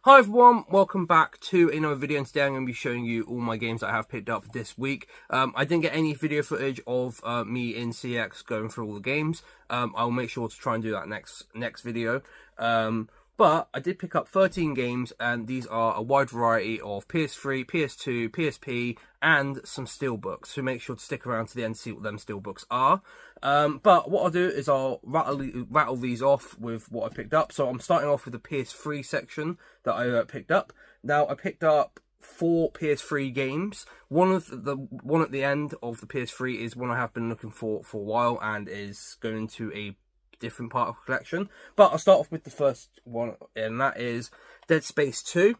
Hi everyone, welcome back to another video, and today I'm going to be showing you all my games that I have picked up this week. I didn't get any video footage of me in CX going through all the games. I'll make sure to try and do that next video. But I did pick up 13 games, and these are a wide variety of PS3, PS2, PSP, and some steelbooks. So make sure to stick around to the end to see what them steelbooks are. But what I'll do is I'll rattle these off with what I picked up. So I'm starting off with the PS3 section that I picked up. Now I picked up 4 PS3 games. One at the end of the PS3 is one I have been looking for a while, and is going into a different part of the collection. But I'll start off with the first one, and that is Dead Space 2.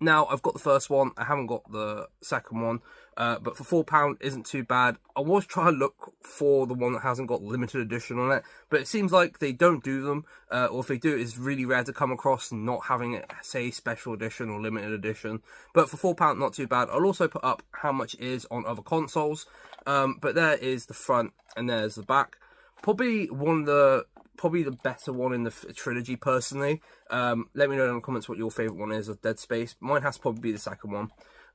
Now, I've got the first one, I haven't got the second one, but for £4 isn't too bad. I was trying to look for the one that hasn't got limited edition on it, but it seems like they don't do them, or if they do, it's really rare to come across not having it, say, special edition or limited edition. But for £4, not too bad. I'll also put up how much it is on other consoles, but there is the front, and there's the back. Probably the better one in the trilogy, personally. Let me know in the comments what your favourite one is of Dead Space. Mine has to probably be the second one.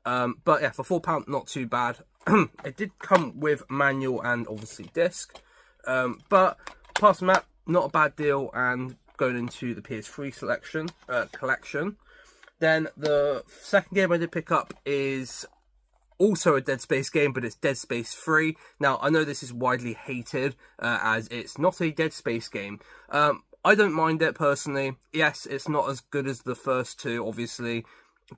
But yeah, for £4, not too bad. It did come with manual and obviously disc. But apart from that, not a bad deal. And going into the PS3 collection. Then the second game I did pick up is also a Dead Space game, but it's Dead Space 3. Now, I know this is widely hated, as it's not a Dead Space game. I don't mind it, personally. Yes, it's not as good as the first two, obviously.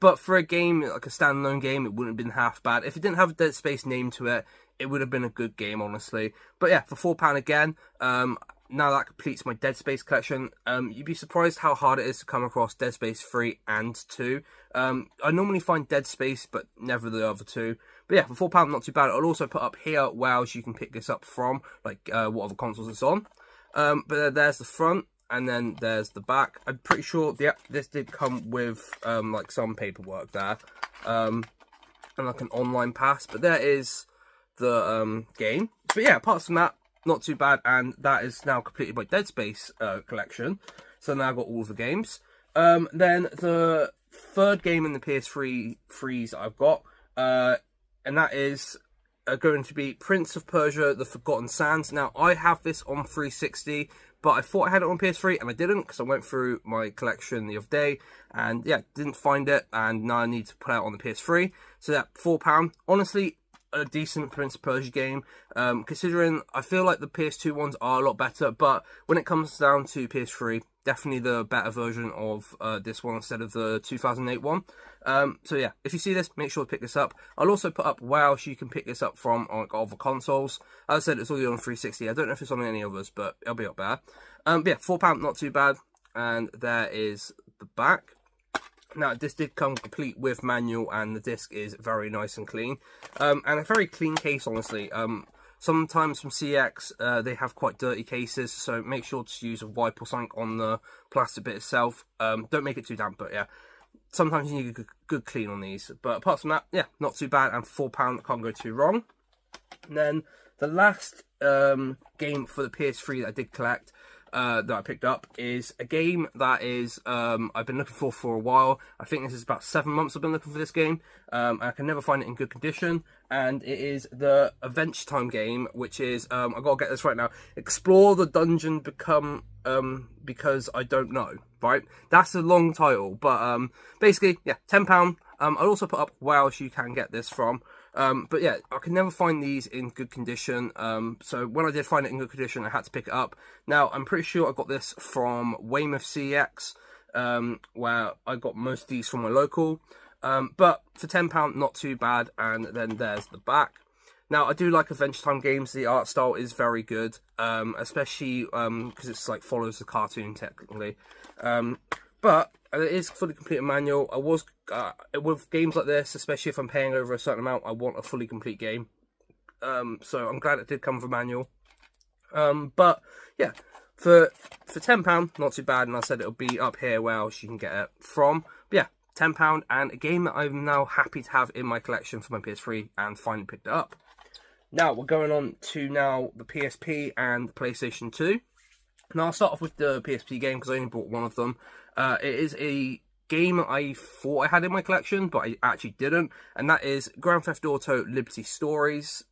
But for a game, like a standalone game, it wouldn't have been half bad. If it didn't have a Dead Space name to it, it would have been a good game, honestly. But yeah, for £4 again, now that completes my Dead Space collection. You'd be surprised how hard it is to come across Dead Space 3 and 2. I normally find Dead Space, but never the other two. But yeah, for £4, not too bad. I'll also put up here where else you can pick this up from, like what other consoles it's on. But there's the front, and then there's the back. I'm pretty sure this did come with like some paperwork there, and like an online pass. But there is the game. But yeah, apart from that, not too bad, and that is now completed my Dead Space collection. So now I've got all of the games. Then the third game in the PS3 that I've got, and that is going to be Prince of Persia: The Forgotten Sands. Now, I have this on 360, but I thought I had it on PS3, and I didn't, because I went through my collection the other day, and yeah, didn't find it, and now I need to put it out on the PS3. So that £4, honestly, a decent Prince of Persia game, considering I feel like the PS2 ones are a lot better, but when it comes down to PS3, definitely the better version of this one instead of the 2008 one. So yeah, if you see this, make sure to pick this up. I'll also put up where else you can pick this up from on other consoles. As I said, it's already on 360. I don't know if it's on any others, but it'll be up there. But yeah, £4, not too bad. And there is the back. Now, this did come complete with manual, and the disc is very nice and clean. And a very clean case, honestly. Sometimes from CX, they have quite dirty cases, so make sure to use a wipe or something on the plastic bit itself. Don't make it too damp, but yeah. Sometimes you need a good clean on these. But apart from that, yeah, not too bad, and £4 can't go too wrong. And then the last game for the PS3 that I did collect, that I picked up, is a game that is I've been looking for a while. I think this is about 7 months I've been looking for this game. I can never find it in good condition, and it is the Adventure Time game, which is I gotta get this right now. Explore the dungeon because I don't know. Right, that's a long title, but basically, yeah, £10. I'll also put up where else you can get this from. But yeah, I can never find these in good condition. So when I did find it in good condition, I had to pick it up. Now, I'm pretty sure I got this from Weymouth CX, where I got most of these from my local. But for £10, not too bad. And then there's the back. Now, I do like Adventure Time games. The art style is very good, especially because it's like follows the cartoon technically. But it is fully complete manual. I was with games like this, especially if I'm paying over a certain amount, I want a fully complete game. So I'm glad it did come with a manual. But yeah, for £10, not too bad. And I said it'll be up here where else you can get it from. But yeah, £10, and a game that I'm now happy to have in my collection for my PS3, and finally picked it up. Now we're going on to the PSP and the PlayStation 2. Now I'll start off with the PSP game because I only bought one of them. It is a game I thought I had in my collection, but I actually didn't, and that is Grand Theft Auto Liberty Stories.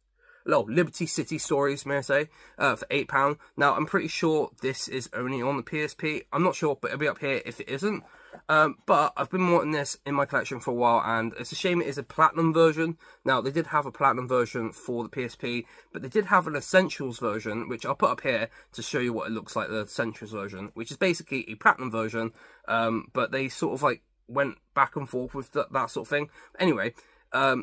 No, Liberty City Stories, may I say, for £8. Now, I'm pretty sure this is only on the PSP. I'm not sure, but it'll be up here if it isn't. But I've been wanting this in my collection for a while, and it's a shame it is a Platinum version. Now, they did have a Platinum version for the PSP, but they did have an Essentials version, which I'll put up here to show you what it looks like, the Essentials version, which is basically a Platinum version, but they sort of like went back and forth with that sort of thing. Anyway,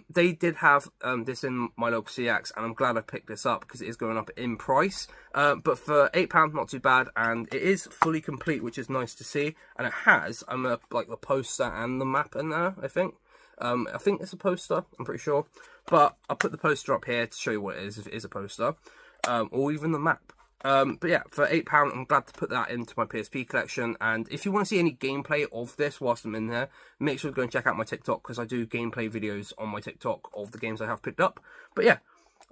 they did have this in my local CX, and I'm glad I picked this up because it is going up in price. But for £8, not too bad, and it is fully complete, which is nice to see. And it has like the poster and the map in there, I think. I think it's a poster, I'm pretty sure. But I'll put the poster up here to show you what it is, if it is a poster, or even the map. But yeah, for £8, I'm glad to put that into my PSP collection. And if you want to see any gameplay of this whilst I'm in there, make sure to go and check out my TikTok, because I do gameplay videos on my TikTok of the games I have picked up. But yeah,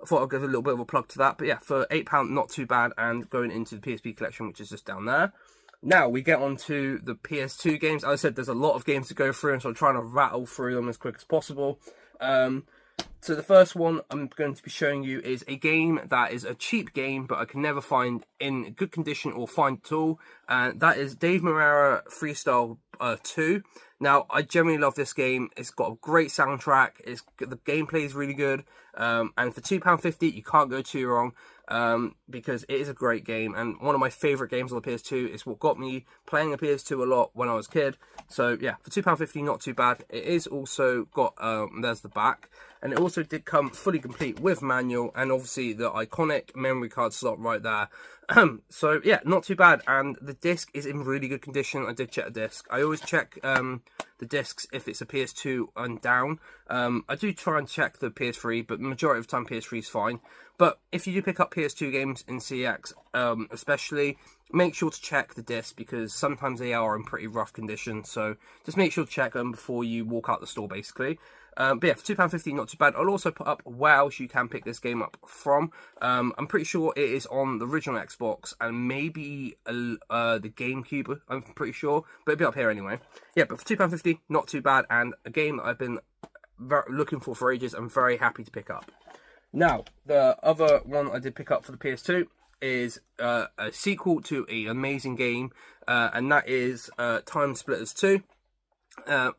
I thought I'd give a little bit of a plug to that. But yeah, for £8, not too bad, and going into the PSP collection, which is just down there. Now, we get on to the PS2 games. As I said, there's a lot of games to go through, so I'm trying to rattle through them as quick as possible. So the first one I'm going to be showing you is a game that is a cheap game, but I can never find in good condition or find at all. And that is Dave Mirra Freestyle 2. Now, I genuinely love this game. It's got a great soundtrack. The gameplay is really good. And for £2.50, you can't go too wrong. Because it is a great game, and one of my favourite games on the PS2. Is what got me playing the PS2 a lot when I was a kid. So yeah, for £2.50, not too bad. It is also got, there's the back, and it also did come fully complete with manual, and obviously the iconic memory card slot right there. So yeah, not too bad, and the disc is in really good condition. I did check the disc. I always check the discs if it's a PS2 and down. I do try and check the PS3, but the majority of the time PS3 is fine. But if you do pick up PS2 games in CX, especially, make sure to check the disc, because sometimes they are in pretty rough condition. So just make sure to check them before you walk out the store, basically. But yeah, for £2.50, not too bad. I'll also put up where else you can pick this game up from. I'm pretty sure it is on the original Xbox and maybe the GameCube, I'm pretty sure. But it'll be up here anyway. Yeah, but for £2.50, not too bad. And a game that I've been looking for ages. I'm very happy to pick up. Now, the other one I did pick up for the PS2 is a sequel to an amazing game, and that is Time Splitters 2.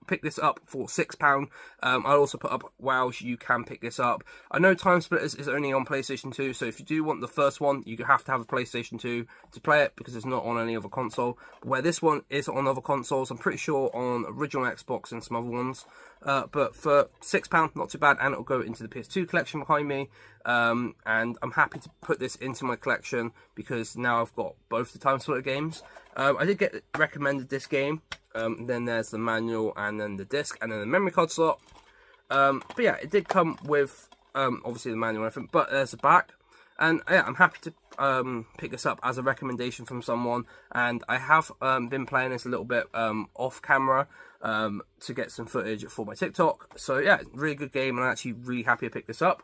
Pick this up for £6. I'll also put up where you can pick this up. I know Time Splitters is only on PlayStation 2, so if you do want the first one, you have to have a PlayStation 2 to play it, because it's not on any other console. Where this one is on other consoles, I'm pretty sure on original Xbox and some other ones. But for £6, not too bad, and it'll go into the PS2 collection behind me. And I'm happy to put this into my collection, because now I've got both the Time Splitter games. I did get recommended this game. Then there's the manual, and then the disc, and then the memory card slot. But yeah, it did come with obviously the manual and everything, but there's the back. And yeah, I'm happy to pick this up as a recommendation from someone. And I have been playing this a little bit off camera to get some footage for my TikTok. So yeah, really good game, and I'm actually really happy I picked this up.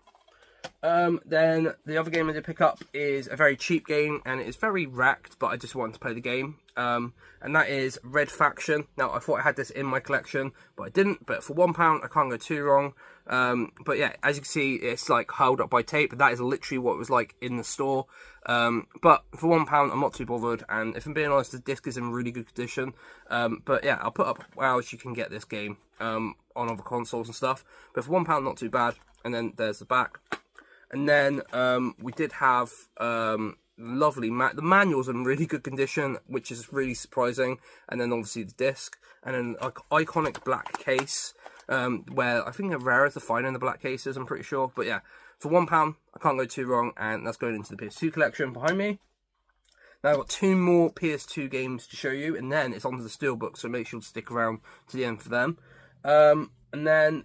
Then the other game I did pick up is a very cheap game, and it is very wrecked, but I just wanted to play the game. And that is Red Faction. Now, I thought I had this in my collection, but I didn't. But for £1, I can't go too wrong. But yeah, as you can see, it's like held up by tape. That is literally what it was like in the store. But for £1, I'm not too bothered. And if I'm being honest, the disc is in really good condition. But yeah, I'll put up how else you can get this game on other consoles and stuff. But for £1, not too bad. And then there's the back. And then we did have lovely the manual's in really good condition, which is really surprising. And then obviously the disc, and then like iconic black case, where I think they're rare to find in the black cases, I'm pretty sure. But yeah, for £1, I can't go too wrong, and that's going into the PS2 collection behind me. Now I've got 2 more PS2 games to show you, and then it's onto the steelbook, so make sure to stick around to the end for them. And then,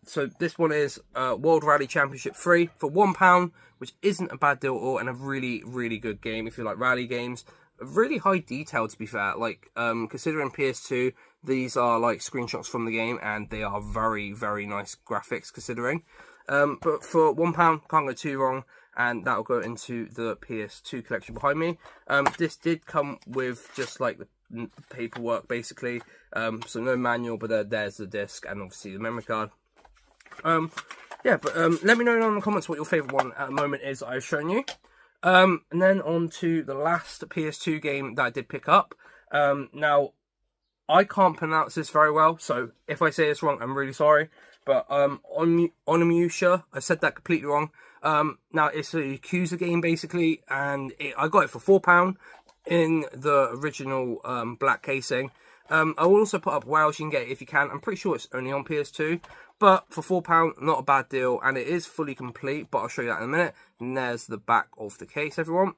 so this one is World Rally Championship 3 for £1, which isn't a bad deal at all, and a really, really good game if you like rally games. Really high detail, to be fair. Like, considering PS2, these are like screenshots from the game, and they are very, very nice graphics considering. But for £1, can't go too wrong, and that'll go into the PS2 collection behind me. This did come with just like paperwork basically. So no manual, but there's the disc and obviously the memory card. Yeah, but let me know in the comments what your favourite one at the moment is that I've shown you. And then on to the last PS2 game that I did pick up. Now, I can't pronounce this very well, so if I say this wrong, I'm really sorry. But Onimusha, I said that completely wrong. Now, it's a Yakuza game, basically, and I got it for £4 in the original black casing. I will also put up where else you can get it if you can. I'm pretty sure it's only on PS2. But for £4, not a bad deal, and it is fully complete, but I'll show you that in a minute. And there's the back of the case, everyone.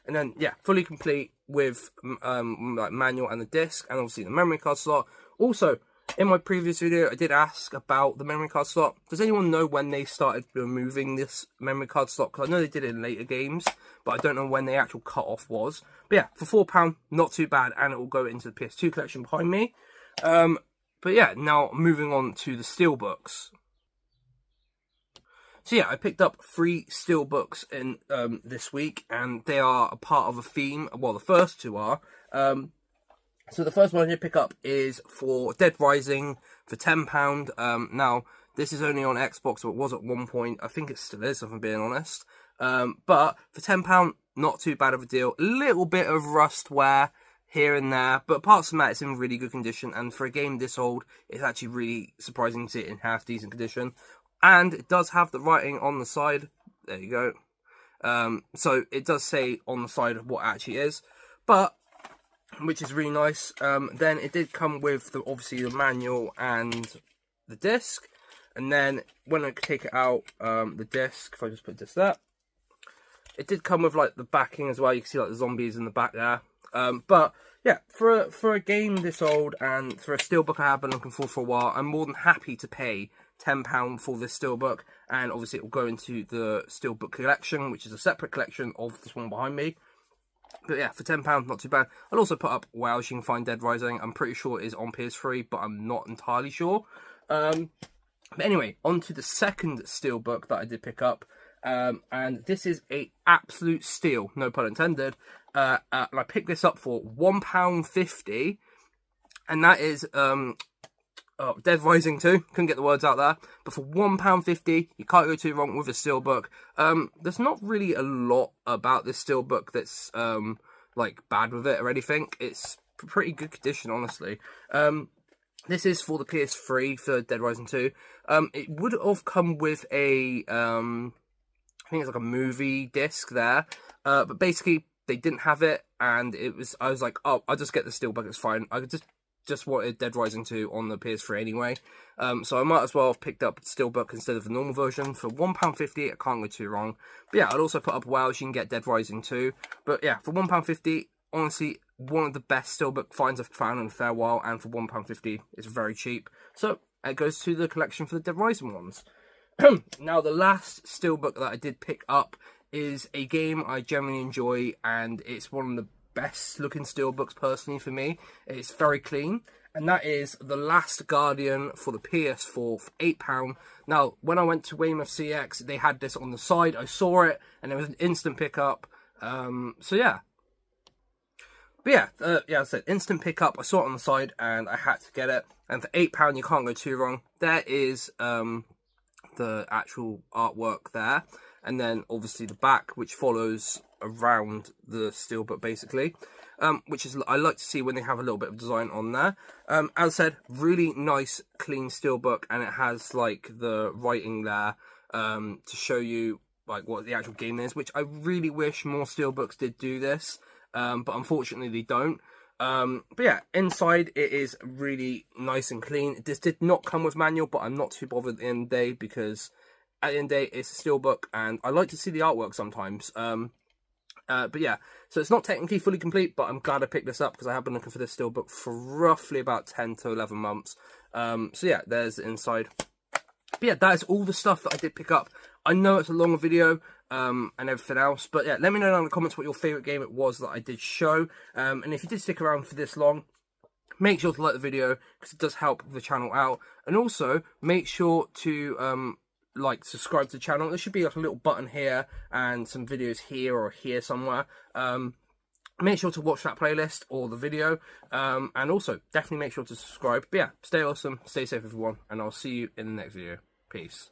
And then, yeah, fully complete with like manual and the disc, and obviously the memory card slot. Also, in my previous video, I did ask about the memory card slot. Does anyone know when they started removing this memory card slot? Because I know they did it in later games, but I don't know when the actual cut-off was. But yeah, for £4, not too bad, and it will go into the PS2 collection behind me. But yeah, now moving on to the steelbooks. So yeah, I picked up 3 steelbooks in this week, and they are a part of a theme. Well, the first 2 are. So the first one I did pick up is for Dead Rising for £10. Now, this is only on Xbox, so it was at one point. I think it still is, if I'm being honest. But for £10, not too bad of a deal. A little bit of rust wear here and there, but apart from that, it's in really good condition. And for a game this old, it's actually really surprising to see it in half decent condition. And it does have the writing on the side. There you go. So it does say on the side of what it actually is, but which is really nice. Then it did come with obviously the manual and the disc. And then when I take it out, the disc, if I just put this there, it did come with like the backing as well. You can see like the zombies in the back there. But yeah, for a game this old and for a steelbook I have been looking for a while, I'm more than happy to pay £10 for this steelbook, and obviously it will go into the steelbook collection, which is a separate collection of this one behind me. But yeah, for £10, not too bad. I'll also put up where else you can find Dead Rising. I'm pretty sure it is on PS3, but I'm not entirely sure. But anyway, on to the second steelbook that I did pick up. And this is a absolute steal, no pun intended. And I picked this up for £1.50, and that is Dead Rising 2. Couldn't get the words out there, but for £1.50, you can't go too wrong with a steelbook. There's not really a lot about this steelbook that's like bad with it or anything. It's pretty good condition, honestly. This is for the PS3 for Dead Rising 2. It would have come with a I think it's like a movie disc there, but basically they didn't have it, and I was like, oh, I'll just get the steelbook, it's fine. I could just wanted Dead Rising 2 on the PS3 anyway, so I might as well have picked up the steelbook instead of the normal version for £1.50. I can't go too wrong. But yeah, I'd also put up where else you can get Dead Rising 2. But yeah, for £1.50, honestly, one of the best steelbook finds I've found in a fair while, and for £1.50, it's very cheap. So it goes to the collection for the Dead Rising ones. Now, the last steelbook that I did pick up is a game I generally enjoy, and it's one of the best looking steelbooks personally for me. It's very clean, and that is The Last Guardian for the PS4 for £8. Now, when I went to Weymouth CX, they had this on the side. I saw it, and it was an instant pickup. So yeah. But yeah, yeah, I said instant pickup. I saw it on the side, and I had to get it. And for £8, you can't go too wrong. There is the actual artwork there, and then obviously the back, which follows around the steelbook basically, which is I like to see when they have a little bit of design on there. As I said, really nice clean steelbook, and it has like the writing there to show you like what the actual game is, which I really wish more steelbooks did do this, but unfortunately they don't. But yeah, inside it is really nice and clean. This did not come with manual, but I'm not too bothered at the end of the day, because at the end of the day it's a steelbook, and I like to see the artwork sometimes. But yeah, so it's not technically fully complete, but I'm glad I picked this up, because I have been looking for this steelbook for roughly about 10 to 11 months. So yeah, there's the inside. But yeah, that is all the stuff that I did pick up. I know it's a longer video and everything else, but yeah, let me know down in the comments what your favourite game it was that I did show. And if you did stick around for this long, make sure to like the video, because it does help the channel out. And also, make sure to like, subscribe to the channel. There should be like a little button here and some videos here or here somewhere. make sure to watch that playlist or the video, and also definitely make sure to subscribe. But yeah, stay awesome, stay safe everyone, and I'll see you in the next video. Peace.